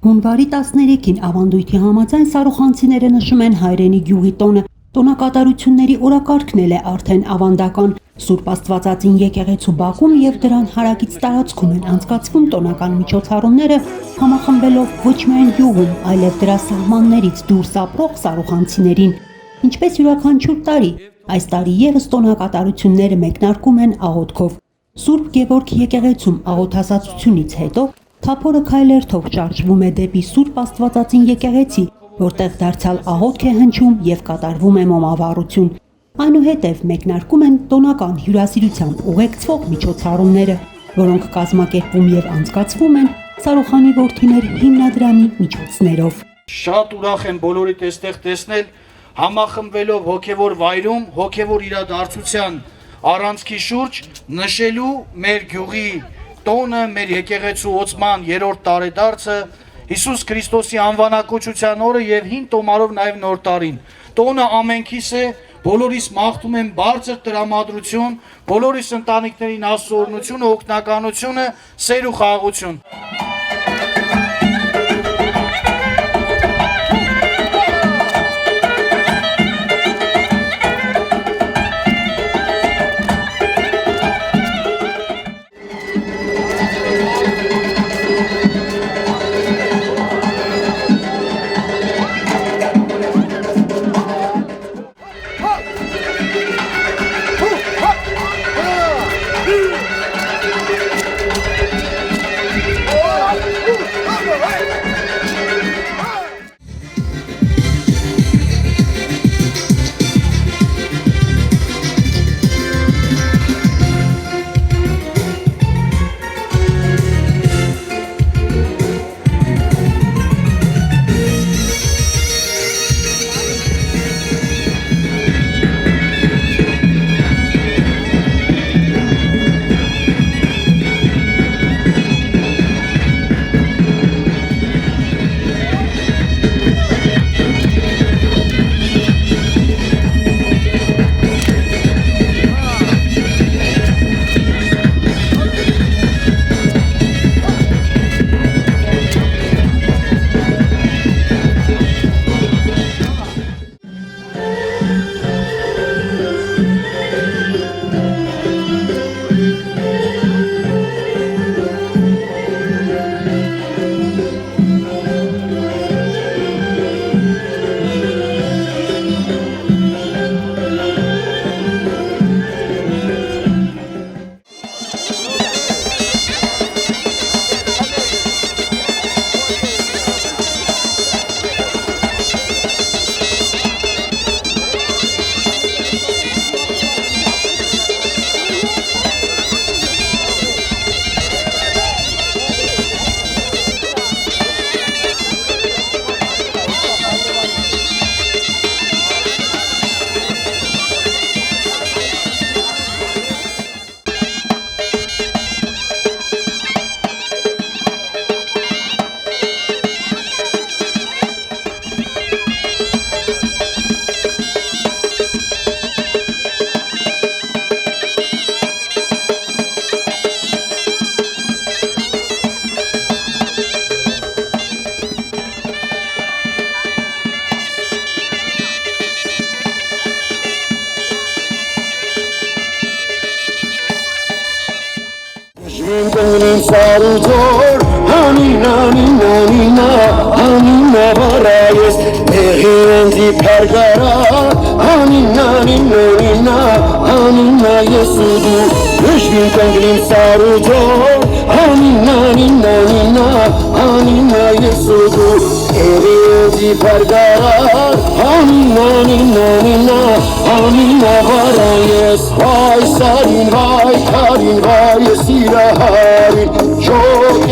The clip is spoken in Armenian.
Հունվարի 13-ին ավանդույթի համաձայն սարուխանցիները նշում են հայրենի գյուղի տոնը։ Տոնակատարությունների օրակարգն էլ է արդեն ավանդական։ Սուրբ Աստվածածին եկեղեցու բակում եւ դրան հարակից տարածքում են անցկացվում տոնական միջոցառումները, համախմբելով ոչ միայն յուղում, այլև դրա սահմաններից դուրս ապրող սարուխանցիներին։ Ինչպես յուրաքանչյուր տարի, այս տարի եւս տոնակատարությունները մեկնարկում են աղոթքով։ Սուրբ Գևորգ եկեղեցում աղոթասացությունից հետո թափորը քայլերթով շարժվում է դեպի Սուրբ Աստվածածին եկեղեցի, որտեղ դարձյալ աղոթք է հնչում եւ կատարվում է մոմավառություն։ Այնուհետև մեկնարկում են տոնական հյուրասիրությամբ ուղեկցվող միջոցառումները, որոնք կազմակերպվում եւ անցկացվում են Սարուխանի որդիներ հիմնադրամի միջոցներով։ Շատ ուրախ եմ բոլորիդ այստեղ տեսնել, համախմբվելով հոգևոր վայրում, հոգևոր իրադարձության առանցքի շուրջ նշելու մեր գյուղի տոնը, մեր եկեղեցու ոցման 3-րդ տարեդարձը, Հիսուս Քրիստոսի անվանակոչության օրը եւ հին տոմարով նաեւ նոր տարին։ Տոնը ամենքիս է, բոլորիս մաղթում եմ բարձր տրամադրություն, բոլորիս ընտանիքներին Աստծո օրհնությունը, օգնականությունը, սեր ու խաղաղություն։ Sarıtor Hanina barayes Mehiyendi pergara Hanina yesudu Düşgün kenglim sarıtor Hanina yesudu Mehiyendi pergara Hanina barayes Vay sarin vay karin vay siraharin Çok